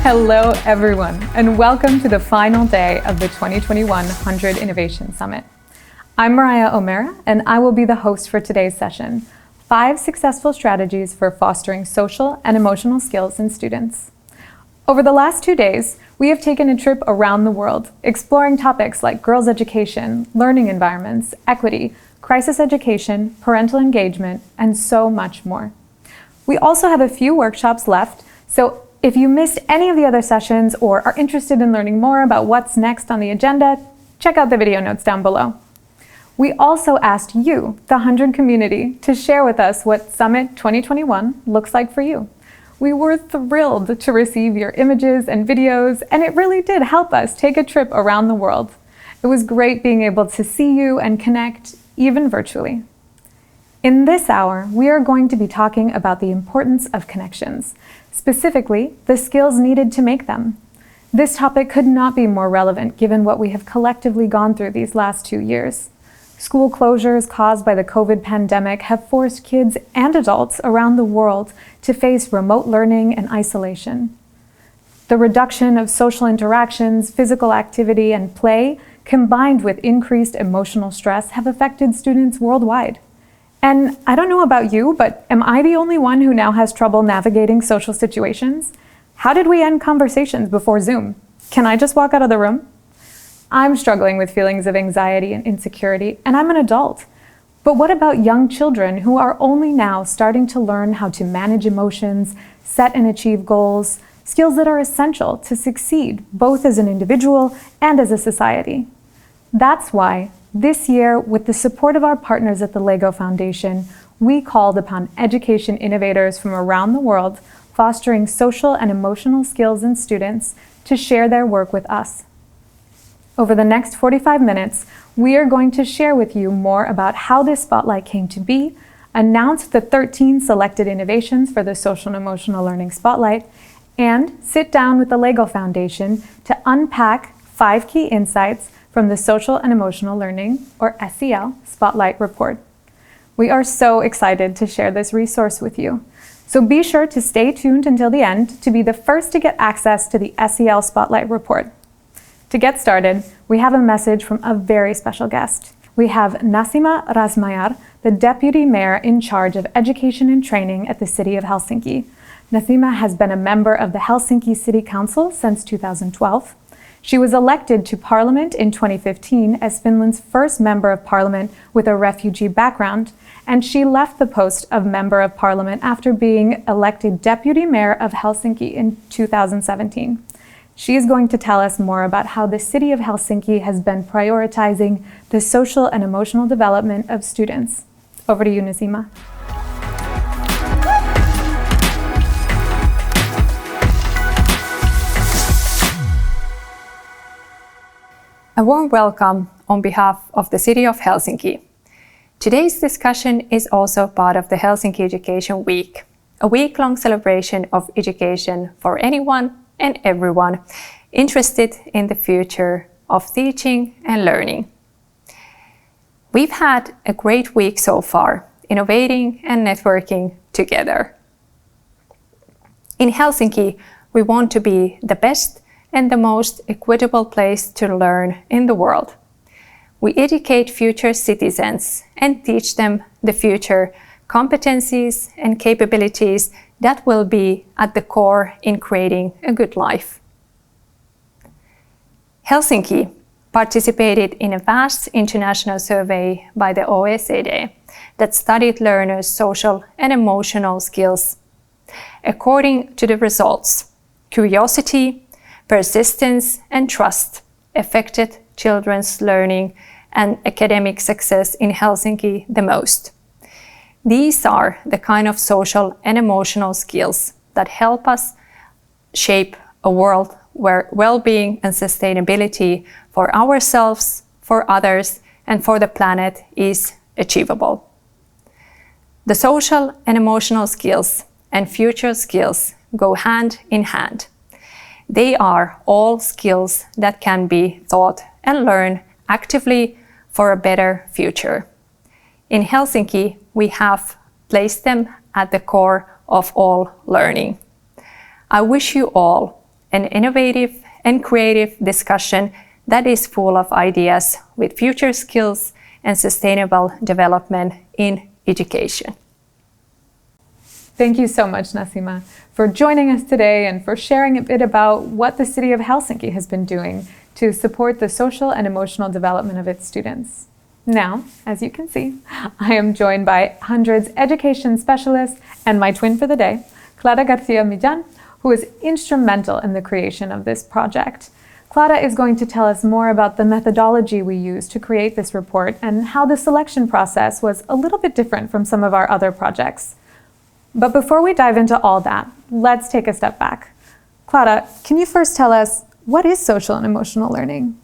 Hello, everyone, and welcome to the final day of the 2021 HundrED Innovation Summit. I'm Mariah O'Mara, and I will be the host for today's session, 5 Successful Strategies for Fostering Social and Emotional Skills in Students. Over the last 2 days, we have taken a trip around the world, exploring topics like girls' education, learning environments, equity, crisis education, parental engagement, and so much more. We also have a few workshops left, so if you missed any of the other sessions or are interested in learning more about what's next on the agenda, check out the video notes down below. We also asked you, the HundrED community, to share with us what Summit 2021 looks like for you. We were thrilled to receive your images and videos, and it really did help us take a trip around the world. It was great being able to see you and connect, even virtually. In this hour, we are going to be talking about the importance of connections, specifically the skills needed to make them. This topic could not be more relevant given what we have collectively gone through these last 2 years. School closures caused by the COVID pandemic have forced kids and adults around the world to face remote learning and isolation. The reduction of social interactions, physical activity, and play, combined with increased emotional stress, have affected students worldwide. And I don't know about you, but am I the only one who now has trouble navigating social situations? How did we end conversations before Zoom? Can I just walk out of the room? I'm struggling with feelings of anxiety and insecurity, and I'm an adult. But what about young children who are only now starting to learn how to manage emotions, set and achieve goals, skills that are essential to succeed both as an individual and as a society? That's why this year, with the support of our partners at the LEGO Foundation, we called upon education innovators from around the world fostering social and emotional skills in students to share their work with us. Over the next 45 minutes, we are going to share with you more about how this spotlight came to be, announce the 13 selected innovations for the Social and Emotional Learning Spotlight, and sit down with the LEGO Foundation to unpack 5 key insights from the Social and Emotional Learning, or SEL, Spotlight Report. We are so excited to share this resource with you. So be sure to stay tuned until the end to be the first to get access to the SEL Spotlight Report. To get started, we have a message from a very special guest. We have Nasima Razmyar, the Deputy Mayor in charge of Education and Training at the City of Helsinki. Nasima has been a member of the Helsinki City Council since 2012. She was elected to Parliament in 2015 as Finland's first Member of Parliament with a refugee background, and she left the post of Member of Parliament after being elected Deputy Mayor of Helsinki in 2017. She is going to tell us more about how the City of Helsinki has been prioritizing the social and emotional development of students. Over to you, Nasima. A warm welcome on behalf of the City of Helsinki. Today's discussion is also part of the Helsinki Education Week, a week-long celebration of education for anyone and everyone interested in the future of teaching and learning. We've had a great week so far, innovating and networking together. In Helsinki, we want to be the best and the most equitable place to learn in the world. We educate future citizens and teach them the future competencies and capabilities that will be at the core in creating a good life. Helsinki participated in a vast international survey by the OECD that studied learners' social and emotional skills. According to the results, curiosity, persistence, and trust affected children's learning and academic success in Helsinki the most. These are the kind of social and emotional skills that help us shape a world where well-being and sustainability for ourselves, for others, and for the planet is achievable. The social and emotional skills and future skills go hand in hand. They are all skills that can be taught and learned actively for a better future. In Helsinki, we have placed them at the core of all learning. I wish you all an innovative and creative discussion that is full of ideas with future skills and sustainable development in education. Thank you so much, Nasima, for joining us today and for sharing a bit about what the City of Helsinki has been doing to support the social and emotional development of its students. Now, as you can see, I am joined by HundrED's education specialist and my twin for the day, Clara Garcia Millán, who is instrumental in the creation of this project. Clara is going to tell us more about the methodology we used to create this report and how the selection process was a little bit different from some of our other projects. But before we dive into all that, let's take a step back. Clara, can you first tell us what is social and emotional learning?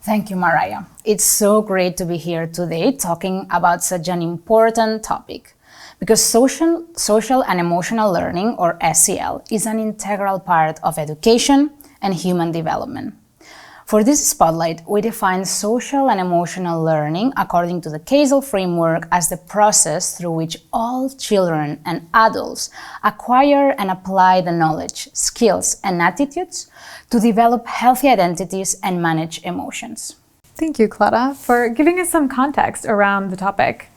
Thank you, Mariah. It's so great to be here today talking about such an important topic because social and emotional learning, or SEL, is an integral part of education and human development. For this spotlight, we define social and emotional learning according to the CASEL framework as the process through which all children and adults acquire and apply the knowledge, skills, and attitudes to develop healthy identities and manage emotions. Thank you, Clara, for giving us some context around the topic.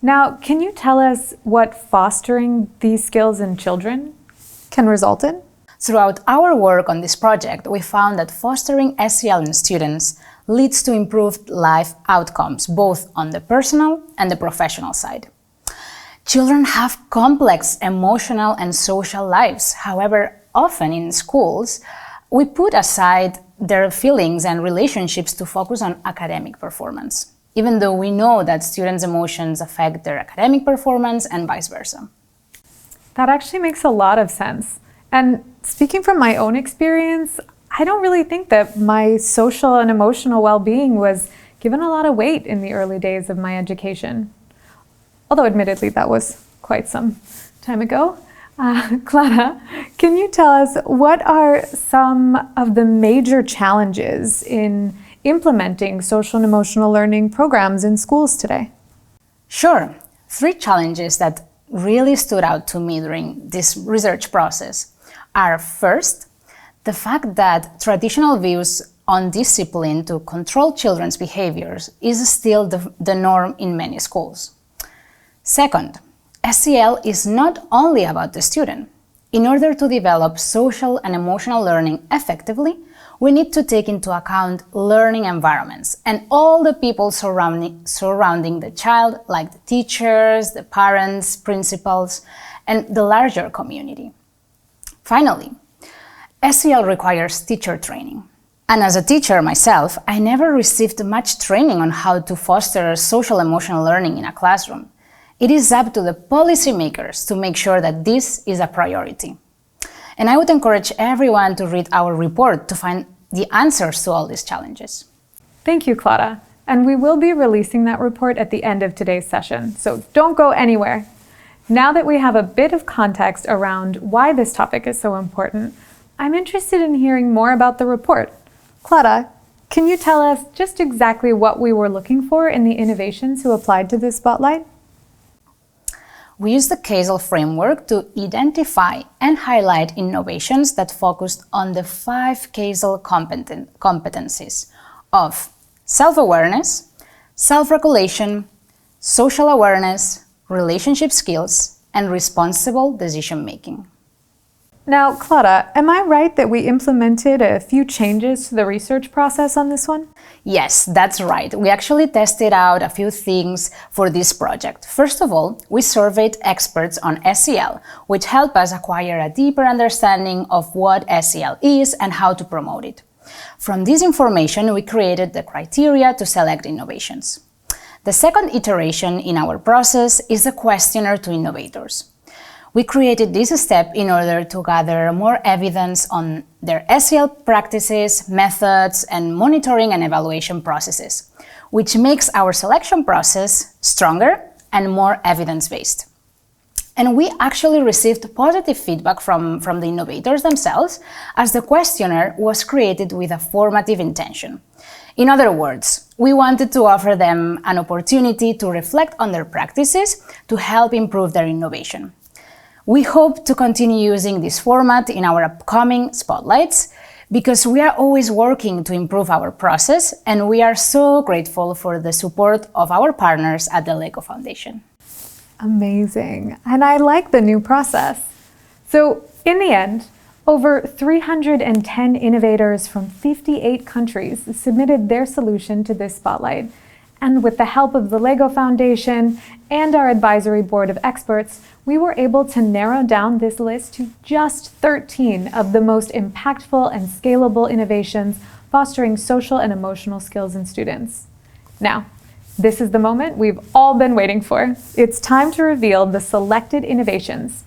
Now, can you tell us what fostering these skills in children can result in? Throughout our work on this project, we found that fostering SEL in students leads to improved life outcomes, both on the personal and the professional side. Children have complex emotional and social lives. However, often in schools, we put aside their feelings and relationships to focus on academic performance, even though we know that students' emotions affect their academic performance and vice versa. That actually makes a lot of sense. And speaking from my own experience, I don't really think that my social and emotional well-being was given a lot of weight in the early days of my education. Although admittedly, that was quite some time ago. Clara, can you tell us what are some of the major challenges in implementing social and emotional learning programs in schools today? Sure. 3 challenges that really stood out to me during this research process are, first, the fact that traditional views on discipline to control children's behaviors is still the norm in many schools. Second, SEL is not only about the student. In order to develop social and emotional learning effectively, we need to take into account learning environments and all the people surrounding the child, like the teachers, the parents, principals, and the larger community. Finally, SEL requires teacher training. And as a teacher myself, I never received much training on how to foster social emotional learning in a classroom. It is up to the policymakers to make sure that this is a priority. And I would encourage everyone to read our report to find the answers to all these challenges. Thank you, Clara. And we will be releasing that report at the end of today's session, so don't go anywhere. Now that we have a bit of context around why this topic is so important, I'm interested in hearing more about the report. Clara, can you tell us just exactly what we were looking for in the innovations who applied to this spotlight? We used the CASEL framework to identify and highlight innovations that focused on the 5 CASEL competencies of self-awareness, self-regulation, social awareness, relationship skills, and responsible decision-making. Now, Clara, am I right that we implemented a few changes to the research process on this one? Yes, that's right. We actually tested out a few things for this project. First of all, we surveyed experts on SEL, which helped us acquire a deeper understanding of what SEL is and how to promote it. From this information, we created the criteria to select innovations. The second iteration in our process is the questionnaire to innovators. We created this step in order to gather more evidence on their SEL practices, methods, and monitoring and evaluation processes, which makes our selection process stronger and more evidence-based. And we actually received positive feedback from the innovators themselves, as the questionnaire was created with a formative intention. In other words, we wanted to offer them an opportunity to reflect on their practices to help improve their innovation. We hope to continue using this format in our upcoming spotlights because we are always working to improve our process, and we are so grateful for the support of our partners at the LEGO Foundation. Amazing. And I like the new process. So in the end, over 310 innovators from 58 countries submitted their solution to this spotlight. And with the help of the LEGO Foundation and our advisory board of experts, we were able to narrow down this list to just 13 of the most impactful and scalable innovations fostering social and emotional skills in students. Now, this is the moment we've all been waiting for. It's time to reveal the selected innovations.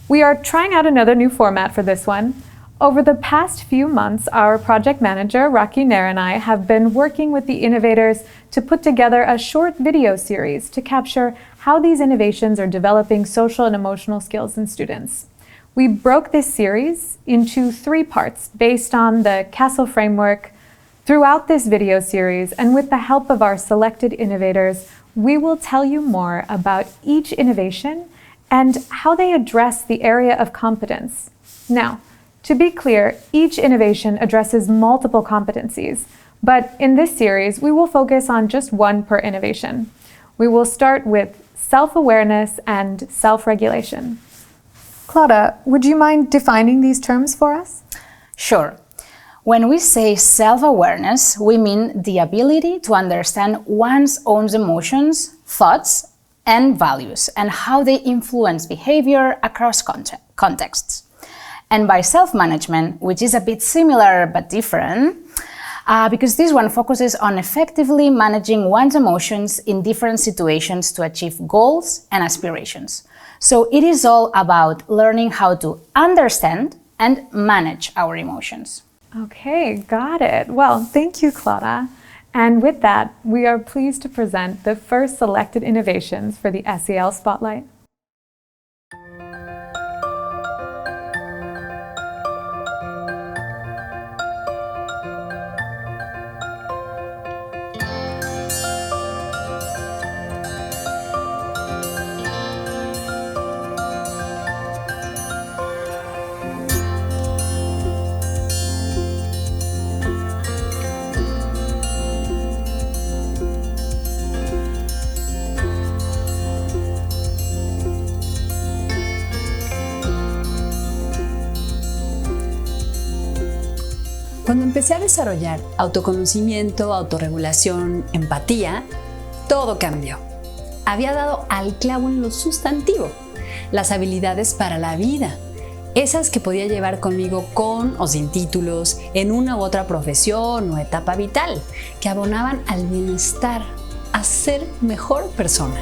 We are trying out another new format for this one. Over the past few months, our project manager, Raki Nair, and I have been working with the innovators to put together a short video series to capture how these innovations are developing social and emotional skills in students. We broke this series into 3 parts based on the CASTLE framework. Throughout this video series, and with the help of our selected innovators, we will tell you more about each innovation and how they address the area of competence. Now, to be clear, each innovation addresses multiple competencies, but in this series, we will focus on just one per innovation. We will start with self-awareness and self-regulation. Clara, would you mind defining these terms for us? Sure. When we say self-awareness, we mean the ability to understand one's own emotions, thoughts, and values, and how they influence behavior across contexts. And by self-management, which is a bit similar but different, because this one focuses on effectively managing one's emotions in different situations to achieve goals and aspirations. So it is all about learning how to understand and manage our emotions. Okay, got it. Well, thank you, Clara. And with that, we are pleased to present the first selected innovations for the SEL Spotlight. Cuando empecé a desarrollar autoconocimiento, autorregulación, empatía, todo cambió. Había dado al clavo en lo sustantivo, las habilidades para la vida, esas que podía llevar conmigo con o sin títulos, en una u otra profesión o etapa vital, que abonaban al bienestar, a ser mejor persona.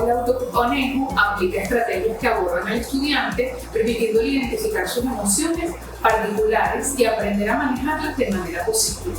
El autoconejo aplica estrategias que abordan al estudiante, permitiéndole identificar sus emociones particulares y aprender a manejarlas de manera positiva.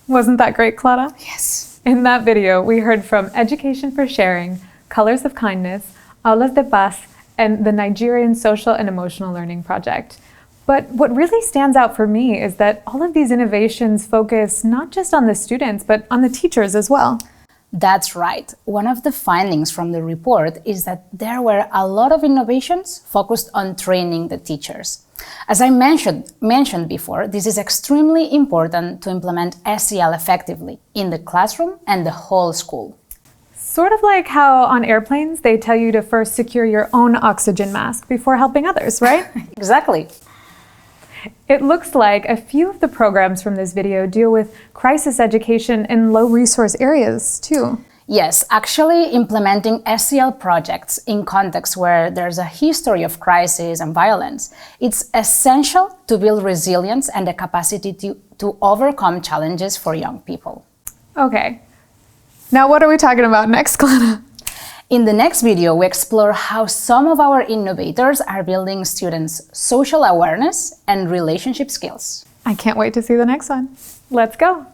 Wasn't that great, Clara? Yes. In that video, we heard from Education for Sharing, Colors of Kindness, Aulas de Paz, and the Nigerian Social and Emotional Learning Project. But what really stands out for me is that all of these innovations focus not just on the students, but on the teachers as well. That's right. One of the findings from the report is that there were a lot of innovations focused on training the teachers. As I mentioned before, this is extremely important to implement SEL effectively in the classroom and the whole school. Sort of like how on airplanes they tell you to first secure your own oxygen mask before helping others, right? Exactly. It looks like a few of the programs from this video deal with crisis education in low-resource areas, too. Yes, actually implementing SEL projects in contexts where there's a history of crisis and violence, it's essential to build resilience and the capacity to overcome challenges for young people. Okay. Now what are we talking about next, Clara? In the next video, we explore how some of our innovators are building students' social awareness and relationship skills. I can't wait to see the next one. Let's go.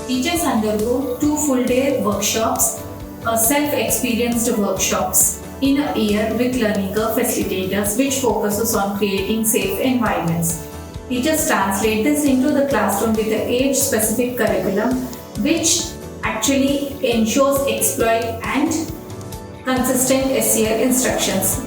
Teachers undergo 2 full-day workshops, self-experienced workshops in a year with learning curve facilitators, which focuses on creating safe environments. Teachers translate this into the classroom with an age-specific curriculum, which actually ensures exploit and consistent SEL instructions.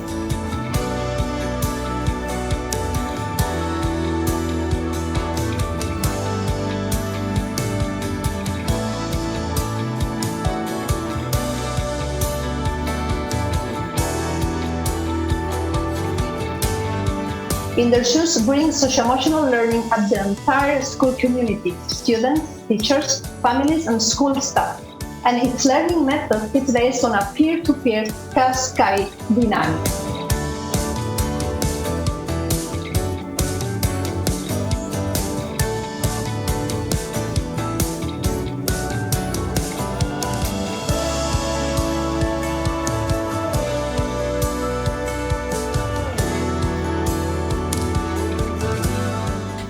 In Their Shoes brings social-emotional learning at the entire school community, students, teachers, families, and school staff. And its learning method is based on a peer-to-peer cascade dynamic.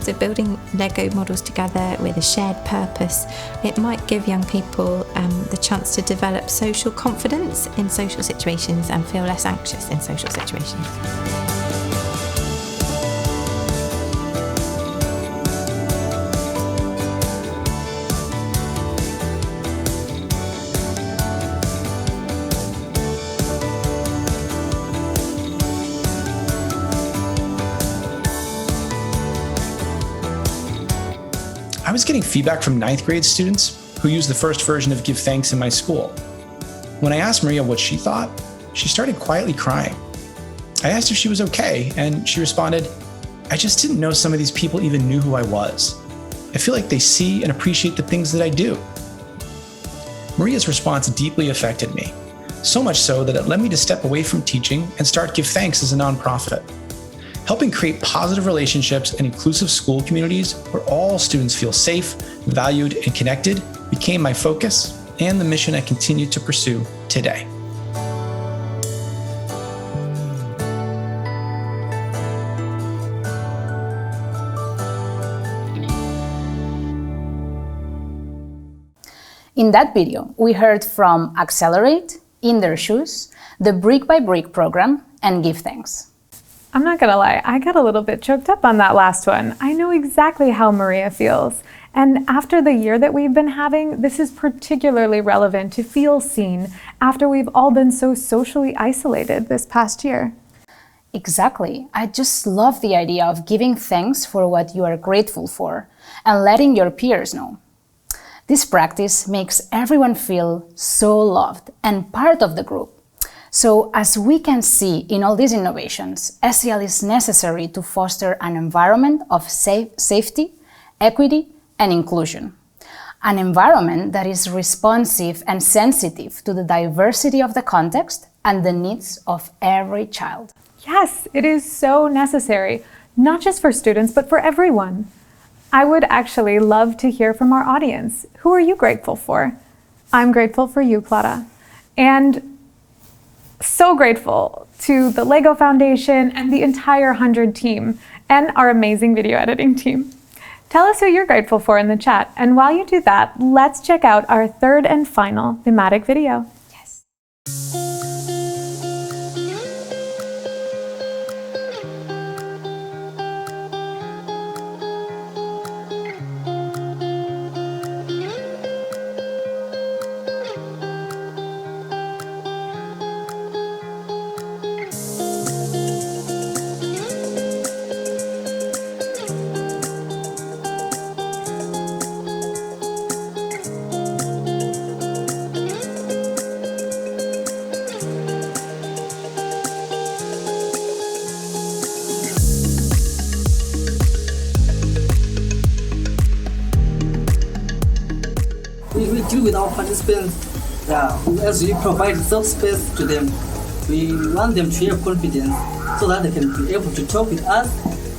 So building Lego models together with a shared purpose, it might give young people the chance to develop social confidence in social situations and feel less anxious in social situations. I was getting feedback from 9th grade students who used the first version of Give Thanks in my school. When I asked Maria what she thought, she started quietly crying. I asked if she was okay, and she responded, "I just didn't know some of these people even knew who I was. I feel like they see and appreciate the things that I do." Maria's response deeply affected me, so much so that it led me to step away from teaching and start Give Thanks as a nonprofit. Helping create positive relationships and inclusive school communities where all students feel safe, valued, and connected became my focus and the mission I continue to pursue today. In that video, we heard from HundrED, In Their Shoes, the Brick by Brick program, and Give Thanks. I'm not gonna lie, I got a little bit choked up on that last one. I know exactly how Maria feels. And after the year that we've been having, this is particularly relevant to feel seen after we've all been so socially isolated this past year. Exactly. I just love the idea of giving thanks for what you are grateful for and letting your peers know. This practice makes everyone feel so loved and part of the group. So, as we can see in all these innovations, SEL is necessary to foster an environment of safety, equity, and inclusion. An environment that is responsive and sensitive to the diversity of the context and the needs of every child. Yes, it is so necessary, not just for students, but for everyone. I would actually love to hear from our audience. Who are you grateful for? I'm grateful for you, Clara. And so grateful to the LEGO Foundation and the entire HundrED team and our amazing video editing team. Tell us who you're grateful for in the chat. And while you do that, let's check out our third and final thematic video. We deal with our participants as we provide safe space to them. We want them to have confidence so that they can be able to talk with us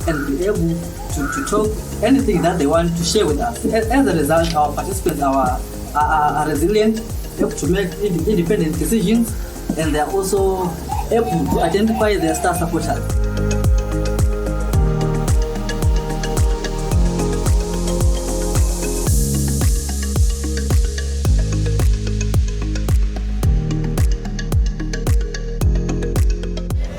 and be able to talk anything that they want to share with us. As a result, our participants are resilient, able to make independent decisions, and they are also able to identify their star supporters.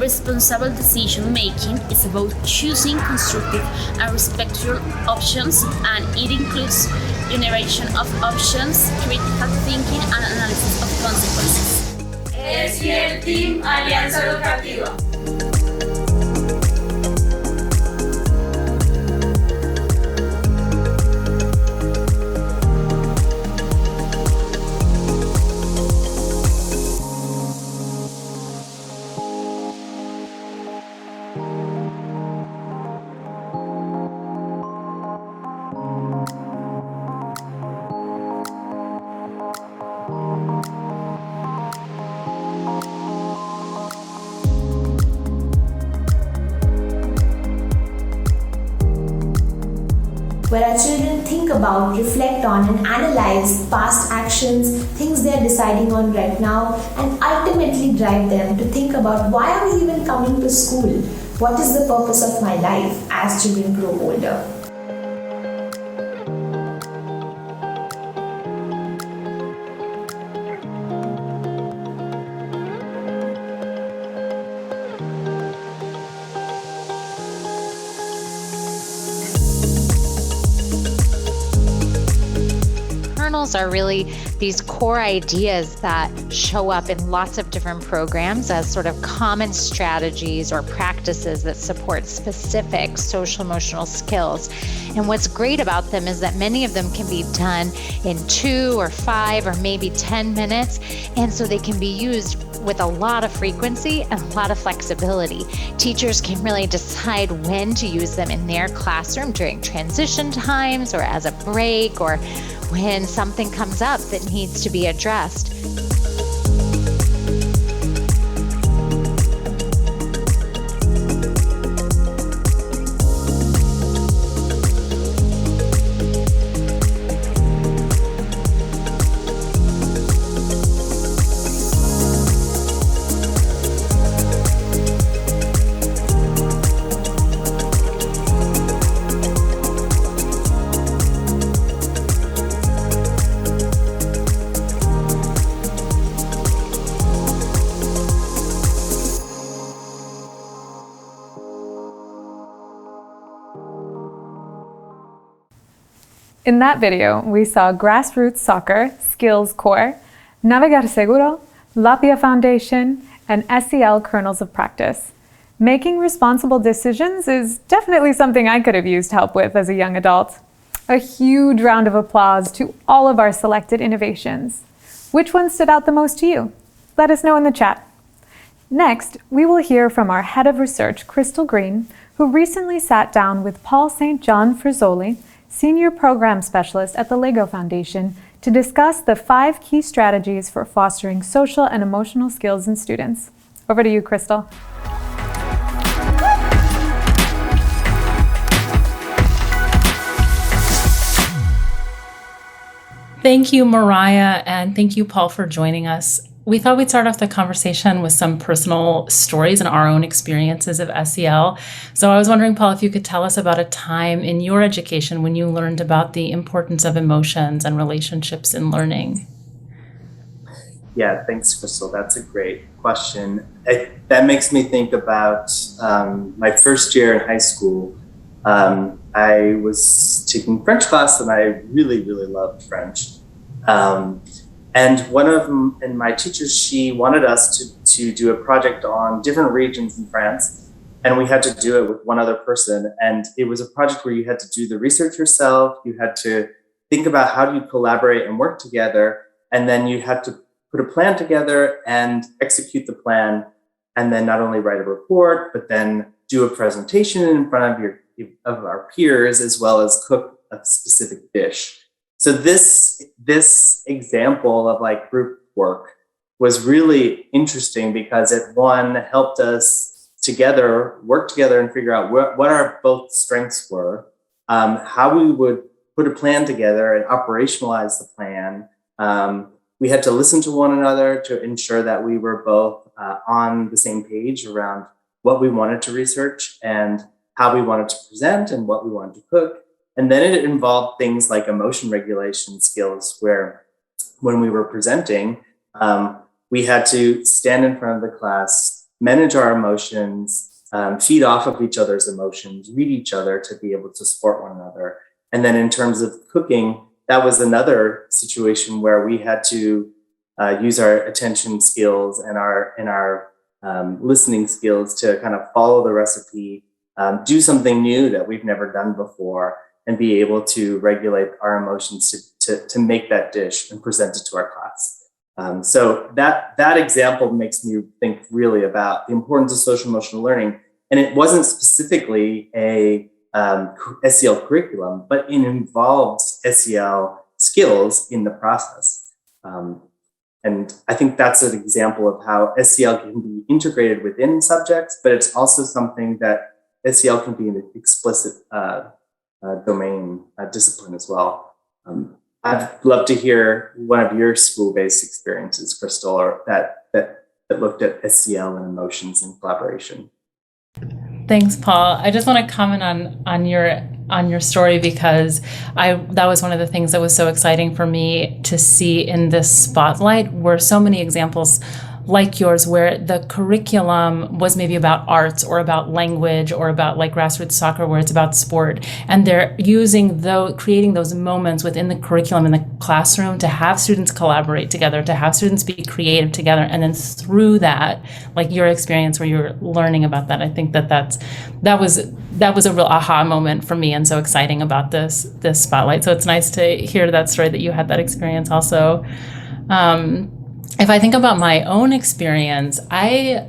Responsible decision making is about choosing constructive and respectful options, and it includes generation of options, critical thinking, and analysis of consequences. HundrED Team Alianza Educativa. where our children think about, reflect on and analyze past actions, things they're deciding on right now, and ultimately drive them to think about why are we even coming to school? What is the purpose of my life as children grow older? Kernels are really these core ideas that show up in lots of different programs as sort of common strategies or practices that support specific social emotional skills. And what's great about them is that many of them can be done in 2 or 5 or maybe 10 minutes. And so they can be used with a lot of frequency and a lot of flexibility. Teachers can really decide when to use them in their classroom during transition times or as a break or when something comes up that needs to be addressed. In that video, we saw grassroots soccer, skills core, Navegar Seguro, Lapia Foundation, and SEL kernels of practice. Making responsible decisions is definitely something I could have used help with as a young adult. A huge round of applause to all of our selected innovations. Which one stood out the most to you? Let us know in the chat. Next, we will hear from our head of research, Crystal Green, who recently sat down with Paul St. John Frisoli, Senior Program Specialist at the LEGO Foundation, to discuss the 5 key strategies for fostering social and emotional skills in students. Over to you, Crystal. Thank you, Mariah, and thank you, Paul, for joining us. we thought we'd start off the conversation with some personal stories and our own experiences of SEL. So I was wondering, Paul, if you could tell us about a time in your education when you learned about the importance of emotions and relationships in learning. Yeah, thanks, Crystal. That's a great question. That makes me think about my first year in high school. I was taking French class and I really, really loved French. And one of them, and my teacher, she wanted us to do a project on different regions in France. And we had to do it with one other person. And it was a project where you had to do the research yourself. You had to think about how do you collaborate and work together. And then you had to put a plan together and execute the plan. And then not only write a report, but then do a presentation in front of our peers, as well as cook a specific dish. So this example of like group work was really interesting because it helped us work together and figure out what our both strengths were, how we would put a plan together and operationalize the plan. We had to listen to one another to ensure that we were both on the same page around what we wanted to research and how we wanted to present and what we wanted to cook. And then it involved things like emotion regulation skills, where when we were presenting, we had to stand in front of the class, manage our emotions, feed off of each other's emotions, read each other to be able to support one another. And then in terms of cooking, that was another situation where we had to use our attention skills and our listening skills to kind of follow the recipe, do something new that we've never done before, and be able to regulate our emotions to make that dish and present it to our class. So that example makes me think really about the importance of social emotional learning. And it wasn't specifically a SEL curriculum, but it involved SEL skills in the process. And I think that's an example of how SEL can be integrated within subjects, but it's also something that SEL can be an explicit domain discipline as well. I'd love to hear one of your school-based experiences, Crystal, or that looked at SEL and emotions and collaboration. Thanks, Paul. I just want to comment on your story because that was one of the things that was so exciting for me to see in this spotlight, were so many examples like yours where the curriculum was maybe about arts or about language or about like grassroots soccer where it's about sport, and they're creating those moments within the curriculum in the classroom to have students collaborate together, to have students be creative together, and then through that, like your experience where you're learning about that, I think that was a real aha moment for me and so exciting about this spotlight. So it's nice to hear that story that you had that experience also. If I think about my own experience, I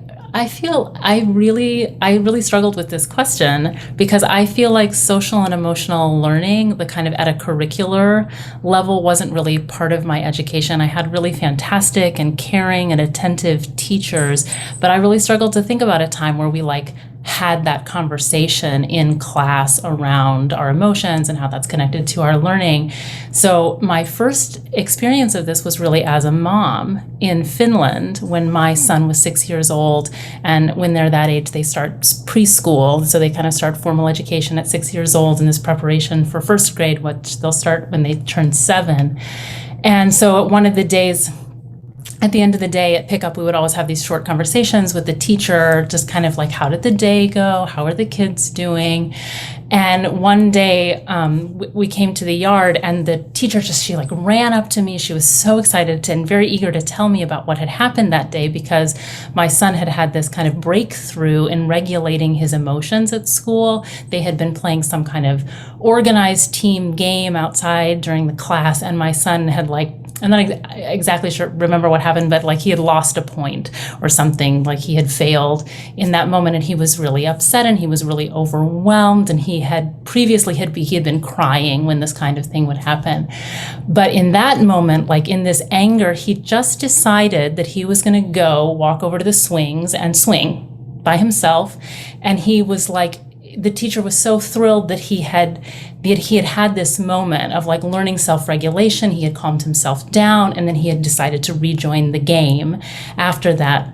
feel I really struggled with this question because I feel like social and emotional learning, the kind of at a curricular level, wasn't really part of my education. I had really fantastic and caring and attentive teachers, but I really struggled to think about a time where we had that conversation in class around our emotions and how that's connected to our learning. So my first experience of this was really as a mom in Finland when my son was 6 years old. And when they're that age, they start preschool. So they kind of start formal education at 6 years old in this preparation for first grade, which they'll start when they turn 7. And so one of the days, at the end of the day at pickup, we would always have these short conversations with the teacher, just kind of like, how did the day go? How are the kids doing? And one day we came to the yard and the teacher she ran up to me. She was so excited and very eager to tell me about what had happened that day because my son had this kind of breakthrough in regulating his emotions at school. They had been playing some kind of organized team game outside during the class, and my son had I'm not exactly sure, remember what happened, but he had lost a point or something, he had failed in that moment, and he was really upset and he was really overwhelmed, and he had previously he had been crying when this kind of thing would happen. But in that moment, in this anger, he just decided that he was going to go walk over to the swings and swing by himself, and he was the teacher was so thrilled that he had this moment of like learning self-regulation. He had calmed himself down, and then he had decided to rejoin the game after that.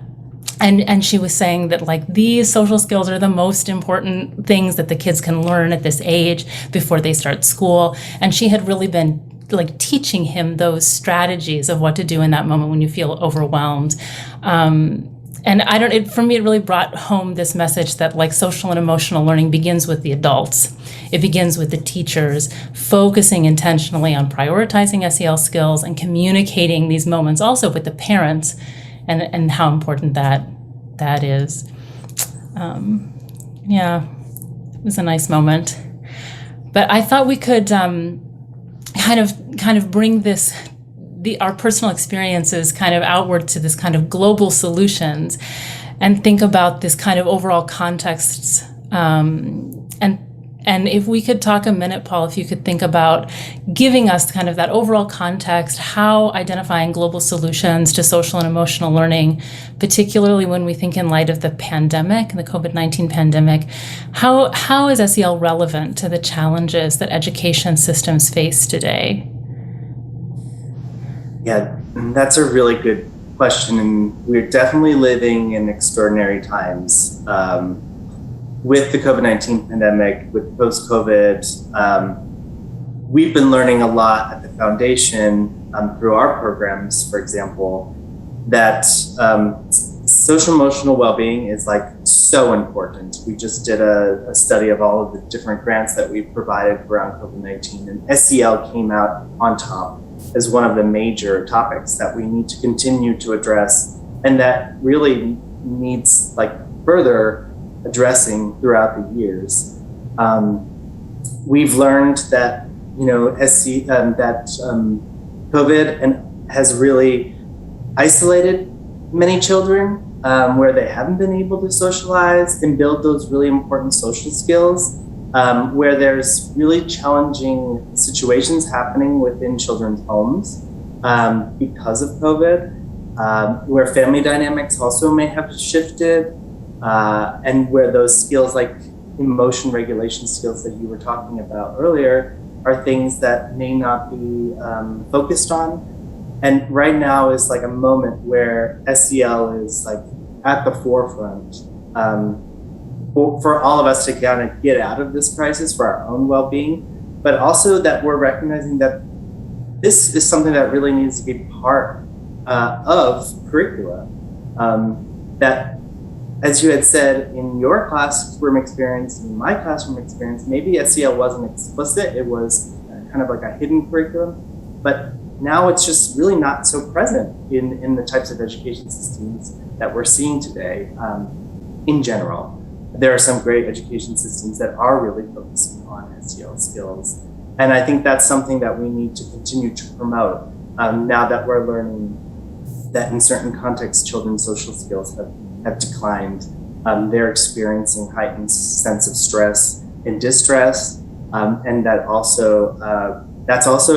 And she was saying that like these social skills are the most important things that the kids can learn at this age before they start school. And she had really been like teaching him those strategies of what to do in that moment when you feel overwhelmed. And for me, it really brought home this message that like social and emotional learning begins with the adults. It begins with the teachers focusing intentionally on prioritizing SEL skills and communicating these moments also with the parents and how important that is. Yeah, it was a nice moment. But I thought we could kind of bring our personal experiences kind of outward to this kind of global solutions and think about this kind of overall context. And if we could talk a minute, Paul, if you could think about giving us kind of that overall context, how identifying global solutions to social and emotional learning, particularly when we think in light of the pandemic, the COVID-19 pandemic, how is SEL relevant to the challenges that education systems face today? Yeah, that's a really good question. And we're definitely living in extraordinary times. With the COVID-19 pandemic, with post-COVID, we've been learning a lot at the foundation through our programs, for example, that social emotional well-being is like so important. We just did a study of all of the different grants that we've provided around COVID-19, and SEL came out on top as one of the major topics that we need to continue to address, and that really needs like further addressing throughout the years. We've learned that COVID has really isolated many children where they haven't been able to socialize and build those really important social skills, where there's really challenging situations happening within children's homes because of COVID, where family dynamics also may have shifted, and where those skills like emotion regulation skills that you were talking about earlier are things that may not be focused on. And right now is like a moment where SEL is like at the forefront for all of us to kind of get out of this crisis for our own well-being, but also that we're recognizing that this is something that really needs to be part of curricula. That, as you had said in your classroom experience, in my classroom experience, maybe SEL wasn't explicit, it was kind of like a hidden curriculum, but now it's just really not so present in the types of education systems that we're seeing today in general. There are some great education systems that are really focusing on SEL skills. And I think that's something that we need to continue to promote now that we're learning that in certain contexts, children's social skills have declined. They're experiencing heightened sense of stress and distress, and that's also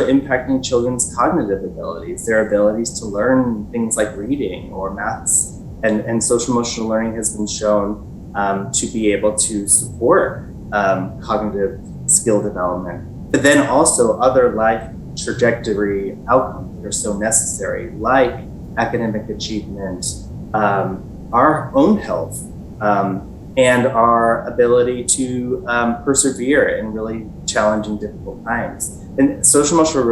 impacting children's cognitive abilities, their abilities to learn things like reading or maths, and social emotional learning has been shown to be able to support cognitive skill development, but then also other life trajectory outcomes that are so necessary, like academic achievement, our own health, and our ability to persevere in really challenging, difficult times. And social emotional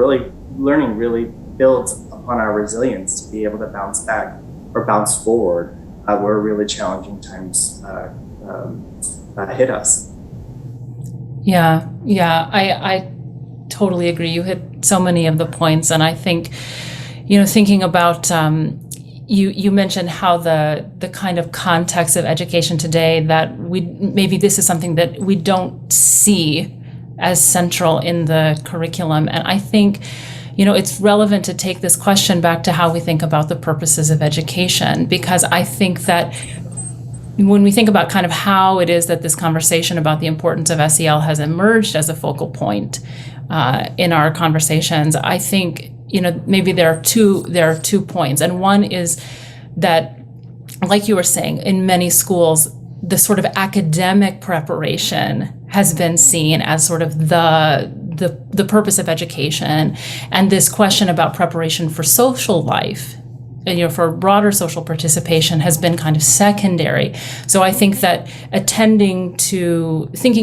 learning really builds upon our resilience to be able to bounce back or bounce forward where really challenging times hit us. Yeah, I totally agree. You hit so many of the points, and I think, thinking about you mentioned how the kind of context of education today, that maybe this is something that we don't see as central in the curriculum. And I think, it's relevant to take this question back to how we think about the purposes of education, because I think that when we think about kind of how it is that this conversation about the importance of SEL has emerged as a focal point in our conversations, I think, maybe there are two points. And one is that, like you were saying, in many schools, the sort of academic preparation has been seen as sort of the purpose of education, and this question about preparation for social life, and, you know, for broader social participation has been kind of secondary. So I think that thinking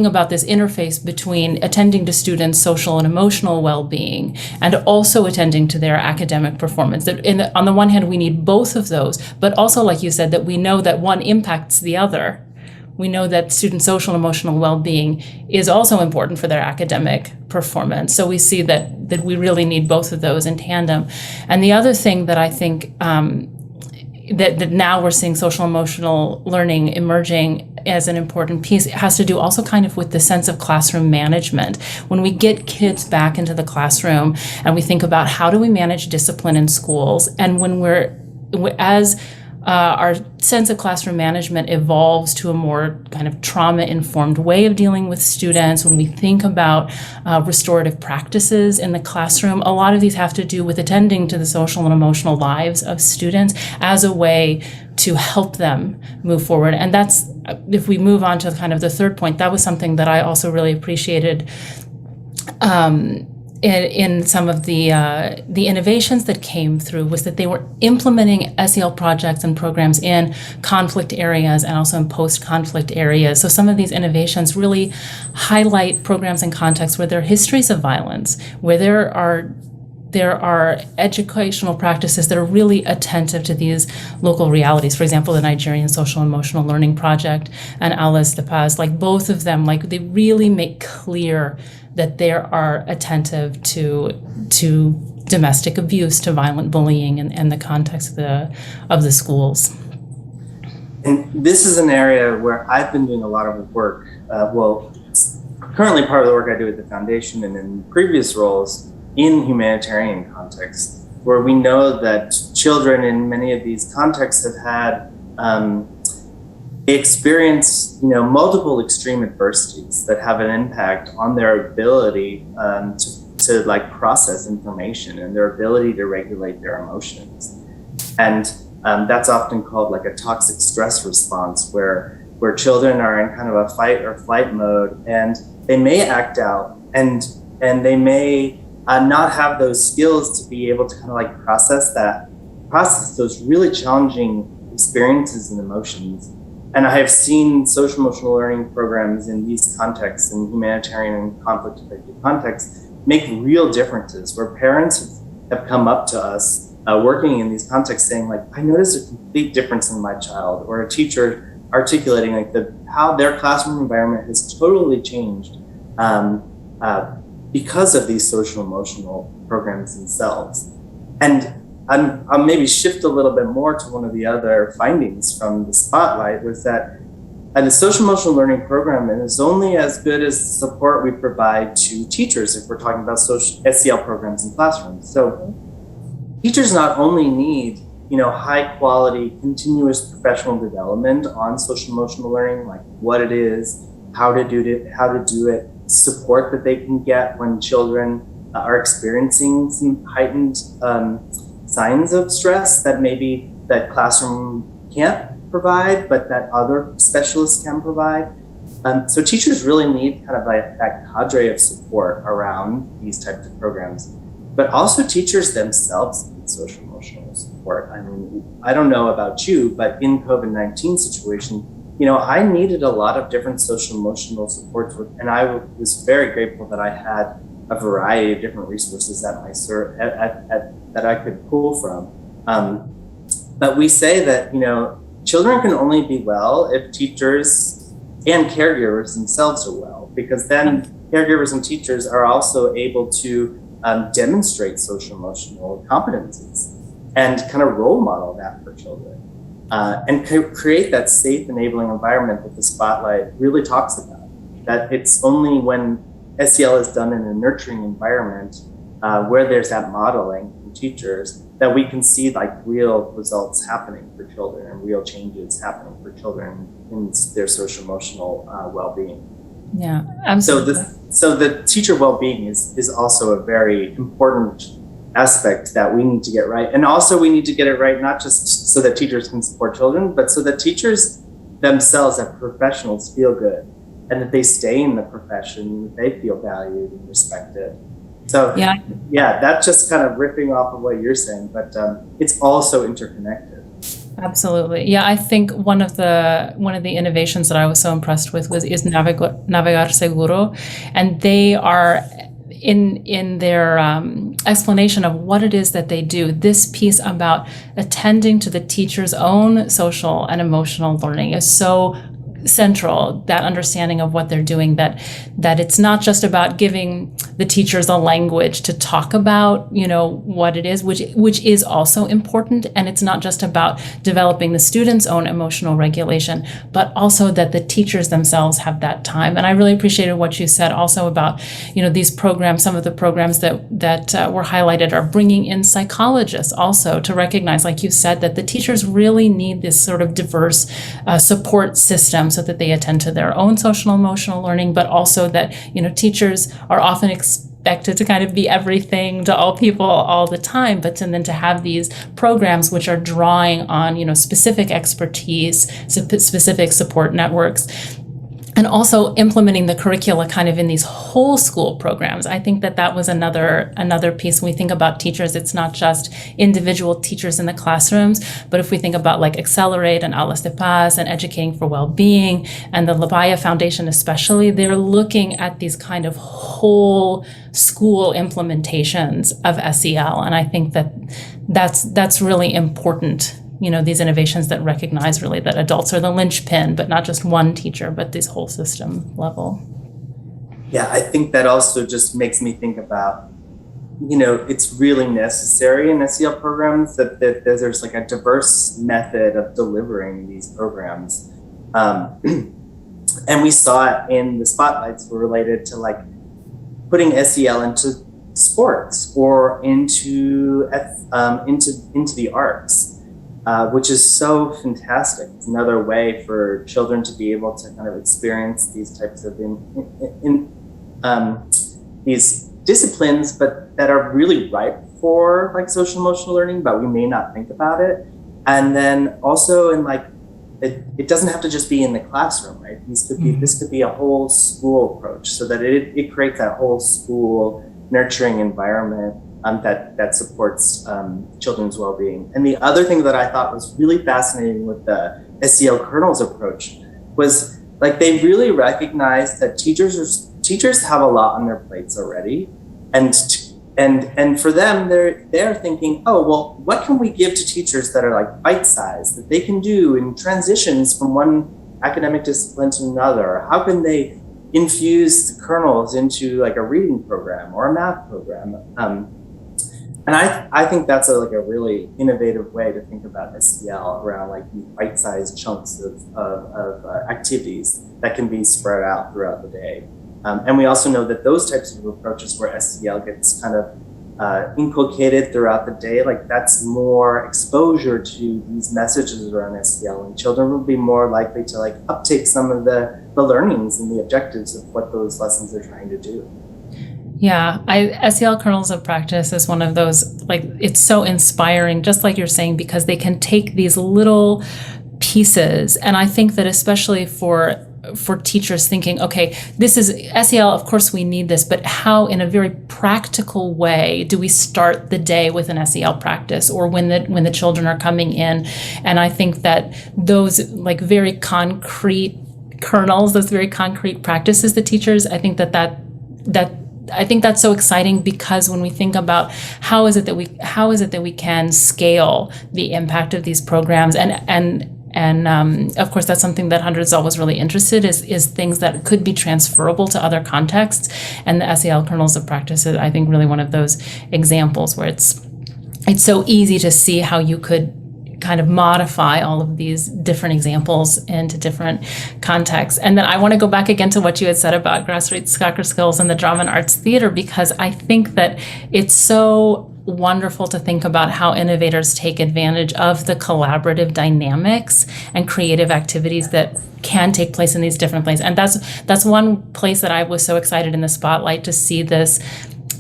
about this interface between attending to students' social and emotional well-being and also attending to their academic performance, that on the one hand, we need both of those, but also, like you said, that we know that one impacts the other. We know that student social and emotional well-being is also important for their academic performance. So we see that we really need both of those in tandem. And the other thing that I think that now we're seeing social emotional learning emerging as an important piece, it has to do also kind of with the sense of classroom management. When we get kids back into the classroom and we think about how do we manage discipline in schools, and when as our sense of classroom management evolves to a more kind of trauma-informed way of dealing with students, when we think about restorative practices in the classroom, a lot of these have to do with attending to the social and emotional lives of students as a way to help them move forward. And that's, if we move on to kind of the third point, that was something that I also really appreciated in some of the innovations that came through, was that they were implementing SEL projects and programs in conflict areas and also in post-conflict areas. So some of these innovations really highlight programs and contexts where there are histories of violence, where there are educational practices that are really attentive to these local realities. For example, the Nigerian Social Emotional Learning Project and Aulas de Paz, like both of them, like they really make clear that they are attentive to domestic abuse, to violent bullying, and the context of the schools. And this is an area where I've been doing a lot of work. It's currently part of the work I do at the foundation and in previous roles in humanitarian contexts, where we know that children in many of these contexts have had experience, multiple extreme adversities that have an impact on their ability to like process information and their ability to regulate their emotions. And that's often called like a toxic stress response, where children are in kind of a fight or flight mode, and they may act out, and they may not have those skills to be able to kind of like process those really challenging experiences and emotions. And I have seen social emotional learning programs in these contexts, in humanitarian and conflict-affected contexts, make real differences, where parents have come up to us working in these contexts saying, like, I noticed a complete difference in my child, or a teacher articulating like how their classroom environment has totally changed because of these social emotional programs themselves. And I'll maybe shift a little bit more to one of the other findings from the spotlight, was that a social emotional learning program is only as good as the support we provide to teachers if we're talking about SEL programs in classrooms. So teachers not only need high quality, continuous professional development on social emotional learning, like what it is, how to do it, support that they can get when children are experiencing some heightened signs of stress that maybe that classroom can't provide, but that other specialists can provide. So teachers really need kind of like that cadre of support around these types of programs, but also teachers themselves need social emotional support. I mean, I don't know about you, but in COVID-19 situation, I needed a lot of different social emotional supports, and I was very grateful that I had a variety of different resources at my that I could pull from. But we say that, children can only be well if teachers and caregivers themselves are well, because then caregivers and teachers are also able to demonstrate social emotional competencies and kind of role model that for children, and create that safe, enabling environment that the Spotlight really talks about. That it's only when SEL is done in a nurturing environment where there's that modeling from teachers that we can see like real results happening for children and real changes happening for children in their social emotional well-being. Yeah, absolutely. So the teacher well-being is also a very important aspect that we need to get right. And also we need to get it right, not just so that teachers can support children, but so that teachers themselves as professionals feel good, and that they stay in the profession, they feel valued and respected. So yeah, that's just kind of ripping off of what you're saying, but it's also interconnected. Absolutely. Yeah, I think one of the innovations that I was so impressed with is Navegar Seguro, and they are in their explanation of what it is that they do, this piece about attending to the teacher's own social and emotional learning is so central, that understanding of what they're doing, that it's not just about giving the teachers a language to talk about, what it is, which is also important. And it's not just about developing the students' own emotional regulation, but also that the teachers themselves have that time. And I really appreciated what you said also about, these programs, some of the programs that were highlighted are bringing in psychologists also to recognize, like you said, that the teachers really need this sort of diverse support system so that they attend to their own social and emotional learning, but also that, teachers are often expected to kind of be everything to all people all the time, but then to have these programs which are drawing on, specific expertise, specific support networks, and also implementing the curricula kind of in these whole school programs. I think that was another piece. When we think about teachers, it's not just individual teachers in the classrooms, but if we think about like Accelerate and Aulas de Paz and Educating for Wellbeing and the Labaya Foundation especially, they're looking at these kind of whole school implementations of SEL. And I think that's really important. These innovations that recognize really that adults are the linchpin, but not just one teacher, but this whole system level. Yeah, I think that also just makes me think about, it's really necessary in SEL programs that there's like a diverse method of delivering these programs. And we saw it in the spotlights were related to like putting SEL into sports or into the arts. Which is so fantastic. It's another way for children to be able to kind of experience these types of these disciplines, but that are really ripe for like social emotional learning, but we may not think about it. And then also in like, it doesn't have to just be in the classroom, right? This could be a whole school approach, so that it creates that whole school nurturing environment that supports children's well-being. And the other thing that I thought was really fascinating with the SEL Kernels approach was like they really recognized that teachers have a lot on their plates already, and for them they're thinking, oh well, what can we give to teachers that are like bite-sized that they can do in transitions from one academic discipline to another? How can they infuse the kernels into like a reading program or a math program? And I think that's a really innovative way to think about SEL around like bite-sized chunks of activities that can be spread out throughout the day. And we also know that those types of approaches where SEL gets kind of inculcated throughout the day, like that's more exposure to these messages around SEL, and children will be more likely to like uptake some of the learnings and the objectives of what those lessons are trying to do. Yeah, SEL Kernels of Practice is one of those, like, it's so inspiring, just like you're saying, because they can take these little pieces. And I think that especially for teachers thinking, okay, this is SEL, of course we need this, but how in a very practical way do we start the day with an SEL practice or when the children are coming in? And I think that those like very concrete kernels, those very concrete practices, the teachers, I think I think that's so exciting, because when we think about how is it that we can scale the impact of these programs, and of course that's something that HundrED is always really interested is things that could be transferable to other contexts, and the SEL Kernels of Practice is, I think, really one of those examples where it's so easy to see how you could kind of modify all of these different examples into different contexts. And then I want to go back again to what you had said about grassroots soccer skills and the drama and arts theater, because I think that it's so wonderful to think about how innovators take advantage of the collaborative dynamics and creative activities that can take place in these different places. And that's one place that I was so excited in the spotlight to see this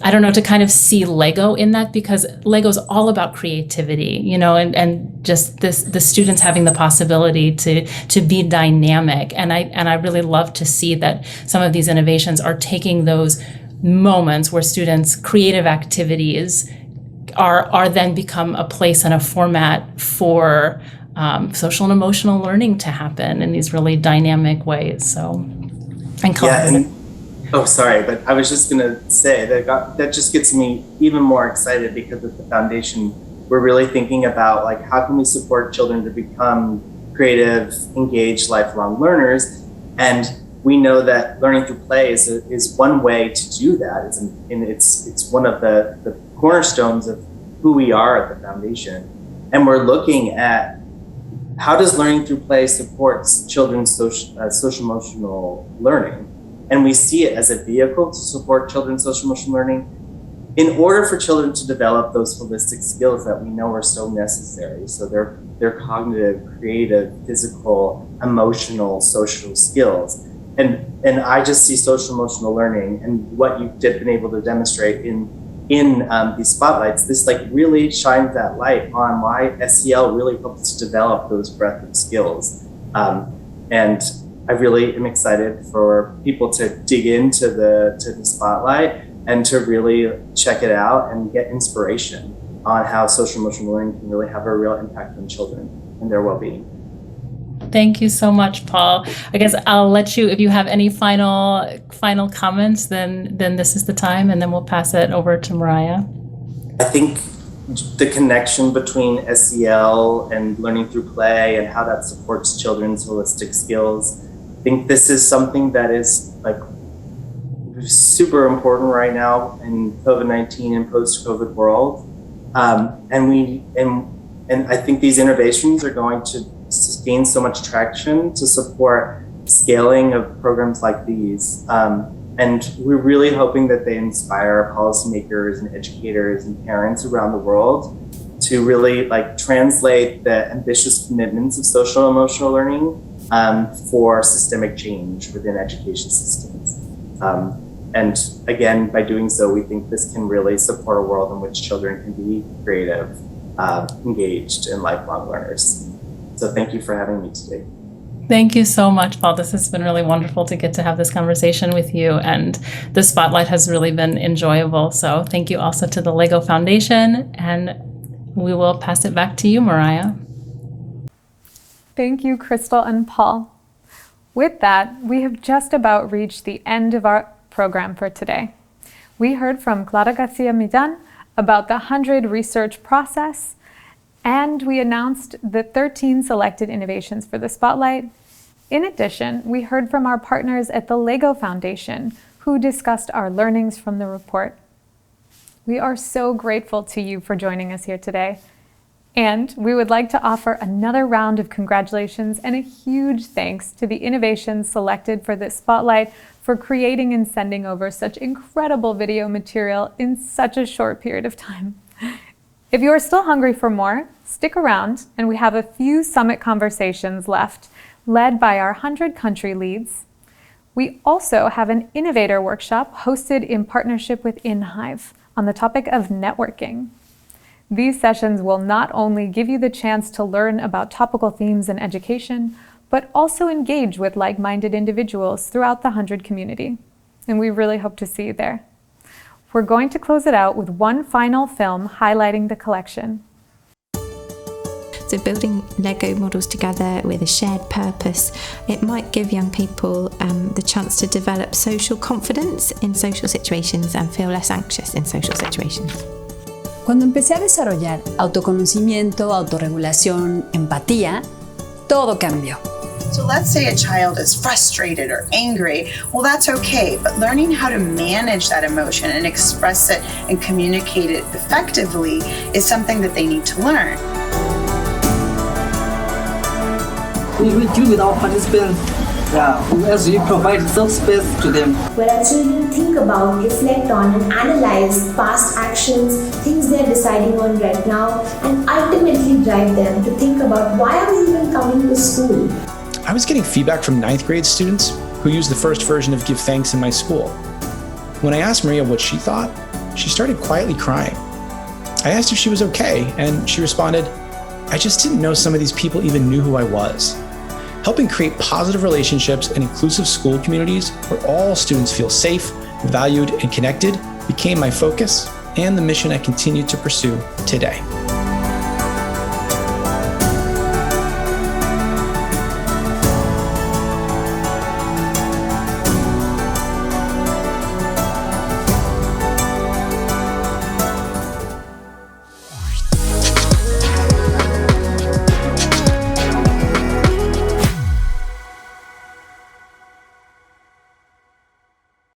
I don't know, to kind of see Lego in that, because Lego is all about creativity, you know, and just the students having the possibility to be dynamic. And I really love to see that some of these innovations are taking those moments where students' creative activities are then become a place and a format for social and emotional learning to happen in these really dynamic ways. So, and oh, sorry, but I was just going to say that just gets me even more excited, because at the foundation, we're really thinking about like, how can we support children to become creative, engaged, lifelong learners? And we know that learning through play is one way to do that. It's one of the cornerstones of who we are at the foundation. And we're looking at how does learning through play support children's social emotional learning? And we see it as a vehicle to support children's social emotional learning in order for children to develop those holistic skills that we know are so necessary. So they're cognitive, creative, physical, emotional, social skills. And I just see social emotional learning and what you've been able to demonstrate in these spotlights, this like really shines that light on why SEL really helps to develop those breadth of skills. And I really am excited for people to dig into the spotlight and to really check it out and get inspiration on how social emotional learning can really have a real impact on children and their well-being. Thank you so much, Paul. I guess I'll let you, if you have any final comments, then this is the time, and then we'll pass it over to Mariah. I think the connection between SEL and learning through play and how that supports children's holistic skills, I think this is something that is like super important right now in COVID-19 and post-COVID world. And I think these innovations are going to gain so much traction to support scaling of programs like these. And we're really hoping that they inspire policymakers and educators and parents around the world to really like translate the ambitious commitments of social emotional learning for systemic change within education systems. And again, by doing so, we think this can really support a world in which children can be creative, engaged, and lifelong learners. So thank you for having me today. Thank you so much, Paul. This has been really wonderful to get to have this conversation with you, and the spotlight has really been enjoyable. So thank you also to the Lego Foundation, and we will pass it back to you, Mariah. Thank you, Crystal and Paul. With that, we have just about reached the end of our program for today. We heard from Clara Garcia Millán about the HundrED research process, and we announced the 13 selected innovations for the spotlight. In addition, we heard from our partners at the Lego Foundation, who discussed our learnings from the report. We are so grateful to you for joining us here today. And we would like to offer another round of congratulations and a huge thanks to the innovations selected for this spotlight for creating and sending over such incredible video material in such a short period of time. If you are still hungry for more, stick around, and we have a few summit conversations left, led by our HundrED country leads. We also have an innovator workshop hosted in partnership with InHive on the topic of networking. These sessions will not only give you the chance to learn about topical themes in education, but also engage with like-minded individuals throughout the HundrED community. And we really hope to see you there. We're going to close it out with one final film highlighting the collection. So building Lego models together with a shared purpose, it might give young people the chance to develop social confidence in social situations and feel less anxious in social situations. Cuando empecé a desarrollar autoconocimiento, autorregulación, empatía, todo cambió. So let's say a child is frustrated or angry. Well, that's okay, but learning how to manage that emotion and express it and communicate it effectively is something that they need to learn. We do with our participants, as we provide safe space to them. Where our children think about, reflect on, and analyze past actions, things they're deciding on right now, and ultimately drive them to think about why are we even coming to school? I was getting feedback from 9th grade students who used the first version of Give Thanks in my school. When I asked Maria what she thought, she started quietly crying. I asked if she was okay, and she responded, "I just didn't know some of these people even knew who I was." Helping create positive relationships and inclusive school communities where all students feel safe, valued, and connected became my focus and the mission I continue to pursue today.